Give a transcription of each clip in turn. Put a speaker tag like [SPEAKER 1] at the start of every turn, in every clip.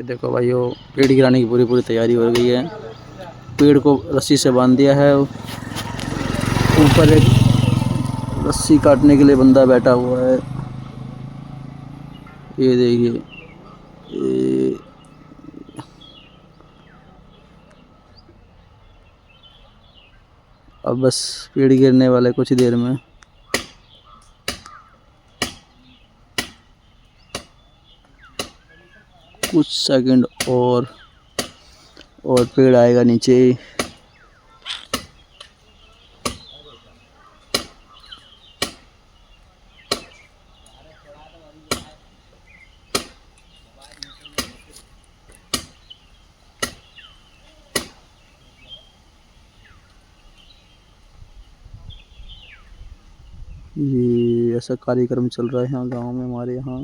[SPEAKER 1] ये देखो भाइयों, पेड़ गिराने की पूरी पूरी तैयारी हो गई है। पेड़ को रस्सी से बांध दिया है। ऊपर एक रस्सी काटने के लिए बंदा बैठा हुआ है। ये देखिए, ये अब बस पेड़ गिरने वाला है कुछ ही देर में। कुछ सेकंड और पेड़ आएगा नीचे। ये ऐसा कार्यक्रम चल रहा है यहाँ गांव में, हमारे यहाँ।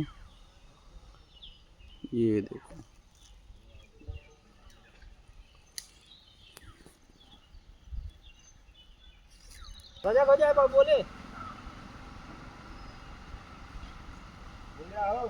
[SPEAKER 1] ये देखो,
[SPEAKER 2] बोले बोला